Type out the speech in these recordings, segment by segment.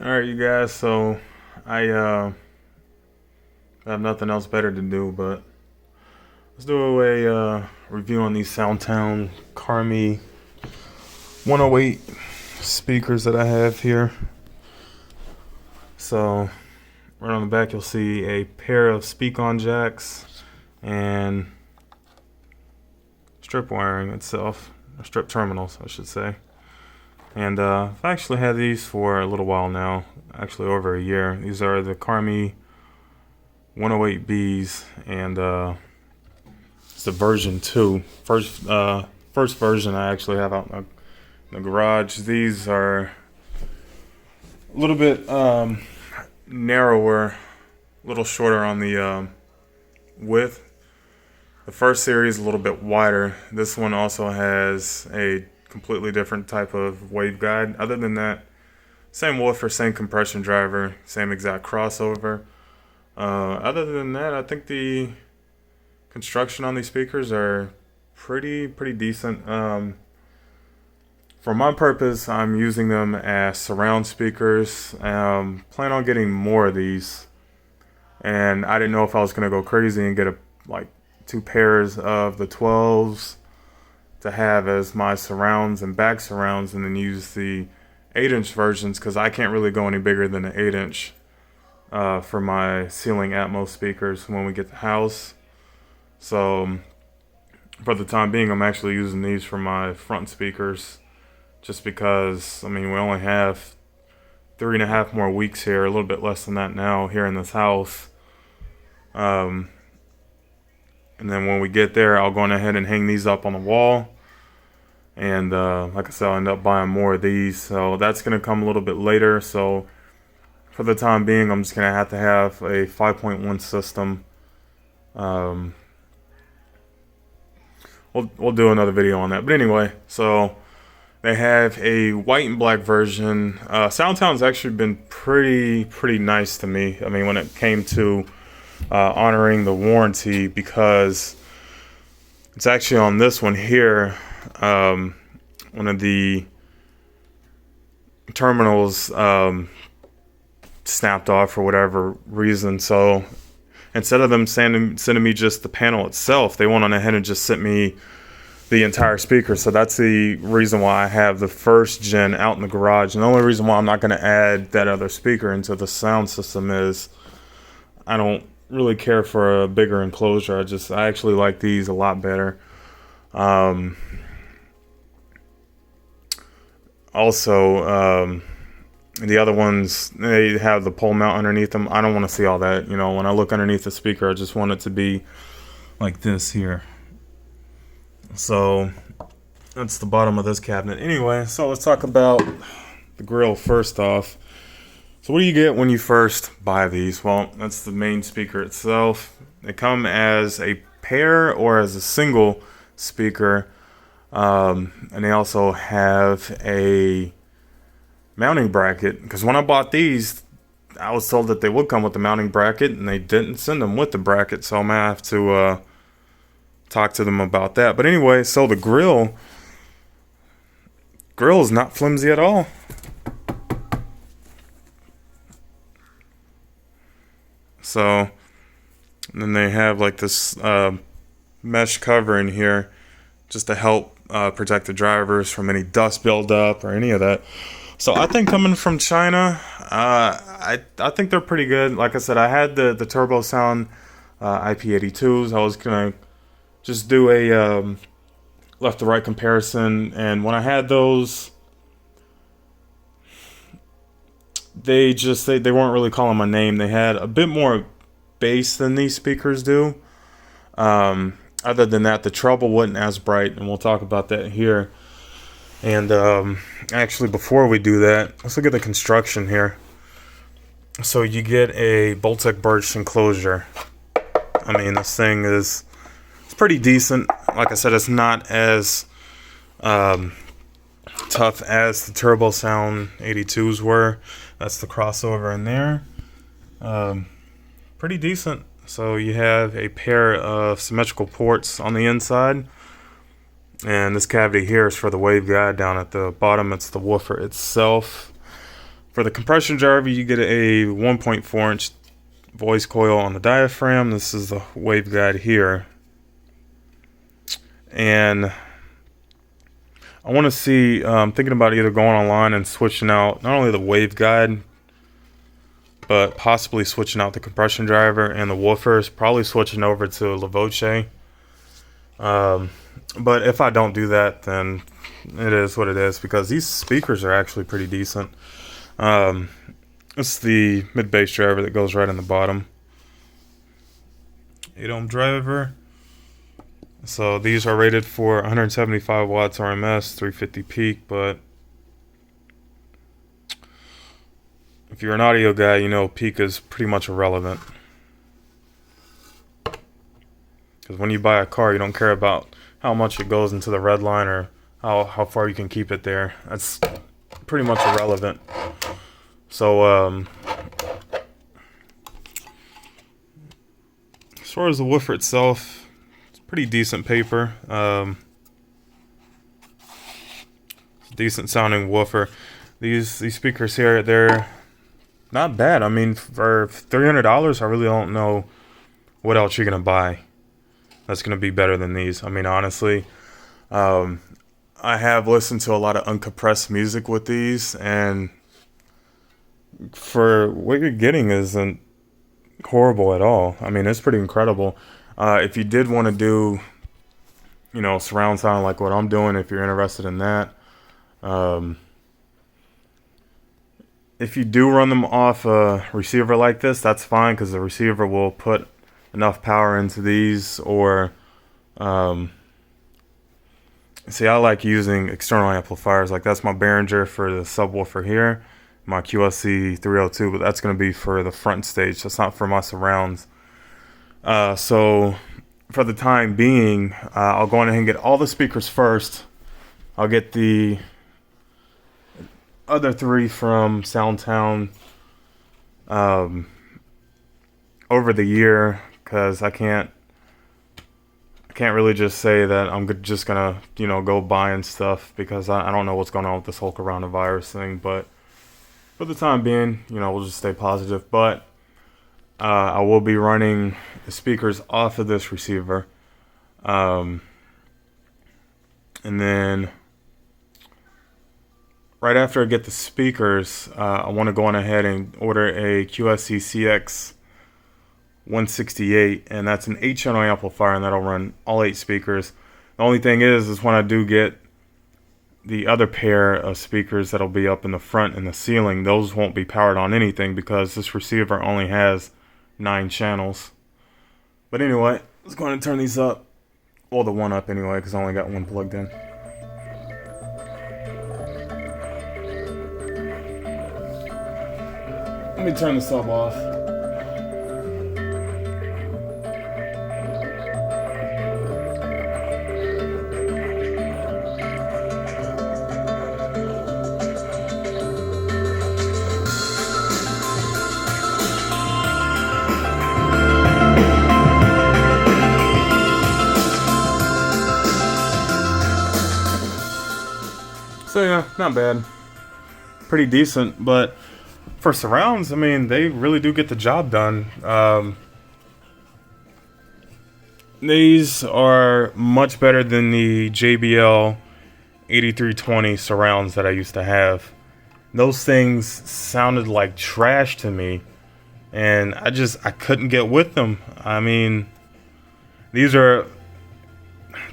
Alright, you guys, so I have nothing else better to do, but let's do a review on these Soundtown Carme 108 speakers that I have here. So, right on the back, you'll see a pair of speak-on jacks and strip wiring itself, or strip terminals, I should say. And I've actually had these for a little while now, actually over a year. These are the Carme 108Bs, and it's the version 2. First version I actually have out in the garage. These are a little bit narrower, a little shorter on the width. The first series is a little bit wider. This one also has a completely different type of waveguide. Other than that, same woofer, same compression driver, same exact crossover. Other than that, I think the construction on these speakers are pretty decent. For my purpose, I'm using them as surround speakers. Plan on getting more of these, and I didn't know if I was gonna go crazy and get like 2 pairs of the 12s to have as my surrounds and back surrounds, and then use the 8-inch versions, because I can't really go any bigger than an 8-inch for my ceiling Atmos speakers when we get the house. So for the time being, I'm actually using these for my front speakers, just because, I mean, we only have 3.5 more weeks here, a little bit less than that now here in this house. And then when we get there, I'll go ahead and hang these up on the wall. And like I said, I'll end up buying more of these. So that's going to come a little bit later. So for the time being, I'm just going to have a 5.1 system. We'll do another video on that. But anyway, so they have a white and black version. Soundtown's actually been pretty nice to me. I mean, when it came to honoring the warranty, because it's actually on this one here, one of the terminals snapped off for whatever reason. So instead of them sending me just the panel itself, they went on ahead and just sent me the entire speaker. So that's the reason why I have the first gen out in the garage. And the only reason why I'm not going to add that other speaker into the sound system is I don't really care for a bigger enclosure. I actually like these a lot better. Also, the other ones, they have the pole mount underneath them. I don't want to see all that. You know, when I look underneath the speaker, I just want it to be like this here. So that's the bottom of this cabinet. Anyway, so let's talk about the grill first off. So what do you get when you first buy these? Well, that's the main speaker itself. They come as a pair or as a single speaker. And they also have a mounting bracket, because when I bought these, I was told that they would come with the mounting bracket, and they didn't send them with the bracket, so I'm gonna have to talk to them about that. But anyway, so the grill is not flimsy at all. So, and then they have like this mesh cover in here just to help protect the drivers from any dust buildup or any of that. So I think coming from China, I think they're pretty good. Like I said, I had the Turbo Sound IP82s. I was gonna just do a left to right comparison, and when I had those, they weren't really calling my name. They had a bit more bass than these speakers do. Other than that, the treble wasn't as bright, and we'll talk about that here. And actually, before we do that, let's look at the construction here. So you get a Boltec birch enclosure. I mean, this thing it's pretty decent. Like I said, it's not as tough as the Turbo Sound 82s were. That's the crossover in there. Pretty decent. So you have a pair of symmetrical ports on the inside, and this cavity here is for the waveguide. Down at the bottom, it's the woofer itself. For the compression driver, you get a 1.4-inch voice coil on the diaphragm. This is the waveguide here. And I want to see, thinking about either going online and switching out not only the waveguide, but possibly switching out the compression driver and the woofers, probably switching over to La Voce. But if I don't do that, then it is what it is, because these speakers are actually pretty decent. It's the mid-bass driver that goes right in the bottom. 8-ohm driver. So these are rated for 175 watts RMS, 350 peak, but if you're an audio guy, you know peak is pretty much irrelevant. Because when you buy a car, you don't care about how much it goes into the red line or how far you can keep it there. That's pretty much irrelevant. So, as far as the woofer itself, it's pretty decent paper. It's a decent sounding woofer. These speakers here, they're not bad. I mean, for $300, I really don't know what else you're gonna buy that's gonna be better than these. I mean, honestly, I have listened to a lot of uncompressed music with these, and for what you're getting isn't horrible at all. I mean, it's pretty incredible. If you did want to do, you know, surround sound like what I'm doing, if you're interested in that, if you do run them off a receiver like this, that's fine, because the receiver will put enough power into these. Or see, I like using external amplifiers. Like, that's my Behringer for the subwoofer here, my QSC 302, but that's going to be for the front stage. That's not for my surrounds. So for the time being, I'll go on ahead and get all the speakers first. I'll get the other three from Soundtown over the year, because I can't really just say that I'm just gonna, you know, go buying stuff, because I don't know what's going on with this whole coronavirus thing. But for the time being, you know, we'll just stay positive. But I will be running the speakers off of this receiver, and then right after I get the speakers, I want to go on ahead and order a QSC CX 168, and that's an 8-channel amplifier, and that'll run all 8 speakers. The only thing is when I do get the other pair of speakers that'll be up in the front and the ceiling, those won't be powered on anything, because this receiver only has 9 channels. But anyway, let's go ahead and turn these up. Well, the one up anyway, because I only got one plugged in. Let me turn the sub off. So yeah, not bad. Pretty decent, but for surrounds, I mean, they really do get the job done. These are much better than the JBL 8320 surrounds that I used to have. Those things sounded like trash to me, and I couldn't get with them. I mean, these are,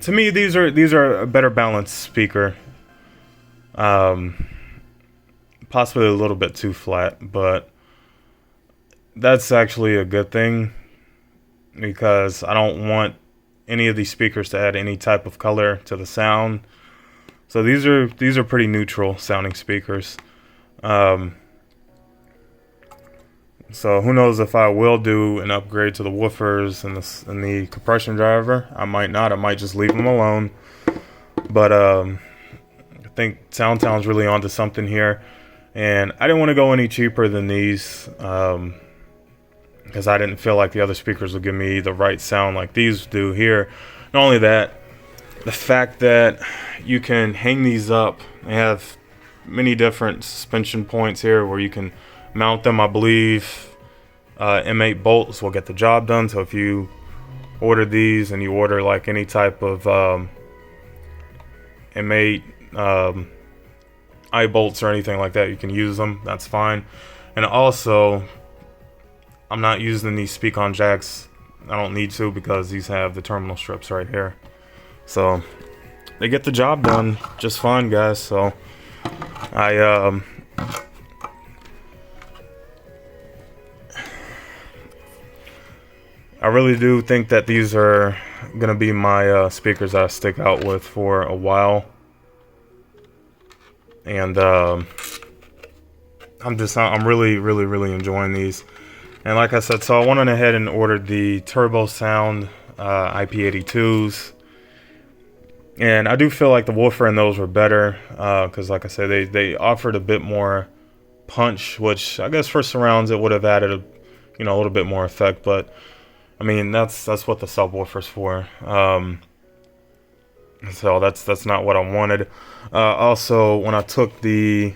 to me, these are a better balanced speaker. Possibly a little bit too flat, but that's actually a good thing, because I don't want any of these speakers to add any type of color to the sound. So these are pretty neutral sounding speakers. So who knows if I will do an upgrade to the woofers and the compression driver. I might not. I might just leave them alone. But I think Soundtown's really onto something here. And I didn't want to go any cheaper than these, because I didn't feel like the other speakers would give me the right sound like these do here. Not only that, the fact that you can hang these up, they have many different suspension points here where you can mount them. I believe M8 bolts will get the job done. So if you order these and you order like any type of M8 eye bolts or anything like that, you can use them. That's fine. And also, I'm not using these speak-on jacks. I don't need to because these have the terminal strips right here. So they get the job done just fine, guys. So I really do think that these are gonna be my speakers that I stick out with for a while. And I'm really enjoying these. And like I said, so I went ahead and ordered the Turbo Sound IP82s. And I do feel like the woofer in those were better because, like I said, they offered a bit more punch, which I guess for surrounds it would have added a little bit more effect. But I mean, that's what the subwoofer's for. So that's not what I wanted. Also, when I took the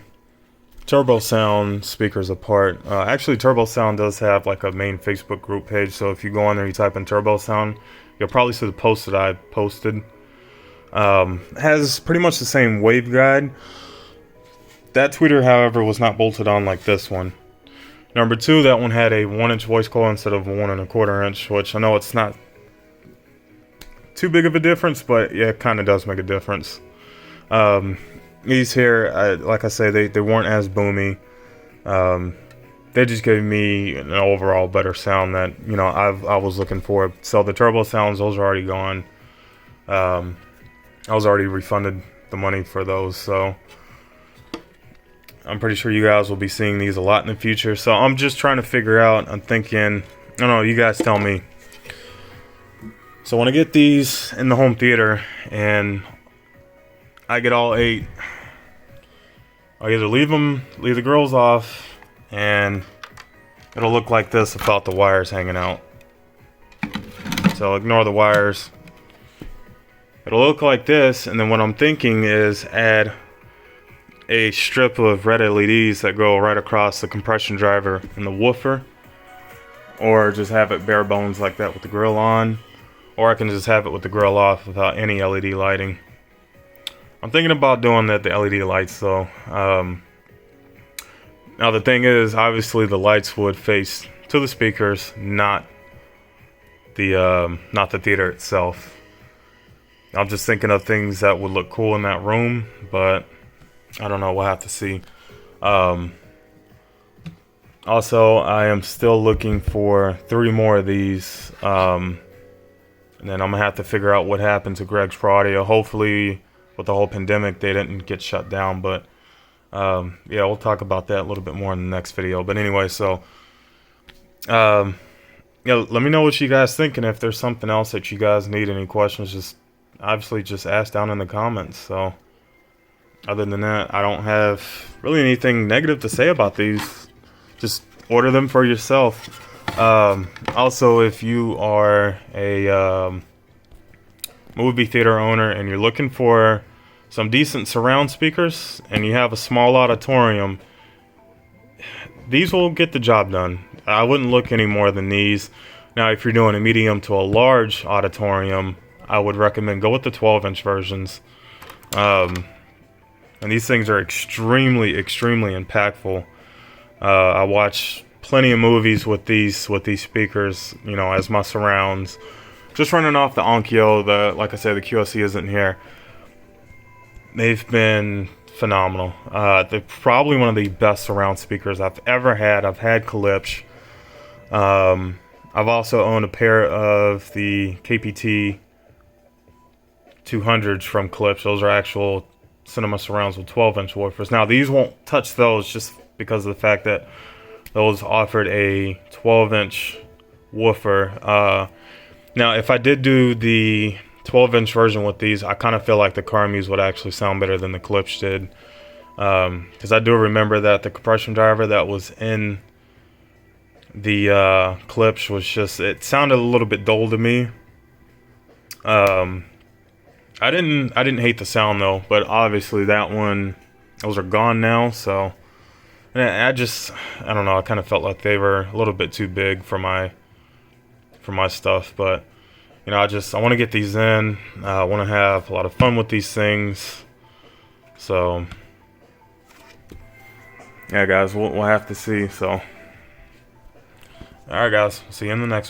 Turbo Sound speakers apart, actually Turbo Sound does have like a main Facebook group page. So if you go on there, you type in Turbo Sound, you'll probably see the post that I posted. Has pretty much the same waveguide. That tweeter, however, was not bolted on like this one. Number two, that one had a 1-inch voice coil instead of a 1 1/4 inch, which I know it's not too big of a difference, but yeah, it kind of does make a difference. These here, like I say, they weren't as boomy. They just gave me an overall better sound that I was looking for. So the Turbo Sounds, those are already gone. I was already refunded the money for those, so I'm pretty sure you guys will be seeing these a lot in the future. So I'm just trying to figure out, I'm thinking, I don't know, you guys tell me. So when I get these in the home theater and I get all 8, I'll either leave the grills off, and it'll look like this without the wires hanging out. So ignore the wires. It'll look like this, and then what I'm thinking is add a strip of red LEDs that go right across the compression driver and the woofer, or just have it bare bones like that with the grill on, or I can just have it with the grill off without any LED lighting. I'm thinking about doing that, the LED lights though. Now the thing is, obviously the lights would face to the speakers, not the theater itself. I'm just thinking of things that would look cool in that room, but I don't know, we'll have to see. Also, I am still looking for 3 more of these, and then I'm gonna have to figure out what happened to Greg's Pro Audio. Hopefully with the whole pandemic they didn't get shut down, but yeah, we'll talk about that a little bit more in the next video. But anyway, so yeah, let me know what you guys think, and if there's something else that you guys need, any questions, just obviously just ask down in the comments. So other than that, I don't have really anything negative to say about these. Just order them for yourself. Also, if you are a movie theater owner and you're looking for some decent surround speakers and you have a small auditorium, these will get the job done. I wouldn't look any more than these. Now, if you're doing a medium to a large auditorium, I would recommend go with the 12-inch versions. And these things are extremely impactful. I watch plenty of movies with these speakers, as my surrounds. Just running off the Onkyo, like I said, the QLC isn't here. They've been phenomenal. They're probably one of the best surround speakers I've ever had. I've had Klipsch. I've also owned a pair of the KPT 200s from Klipsch. Those are actual cinema surrounds with 12-inch woofers. Now, these won't touch those just because of the fact that those offered a 12-inch woofer. Now, if I did do the 12-inch version with these, I kind of feel like the Carmes would actually sound better than the Klipsch did. Because I do remember that the compression driver that was in the Klipsch was just, it sounded a little bit dull to me. I didn't hate the sound though, but obviously that one those are gone now. So and I don't know. I kind of felt like they were a little bit too big for my stuff, but I want to get these in. I want to have a lot of fun with these things. So yeah, guys, we'll have to see. So all right, guys, see you in the next one.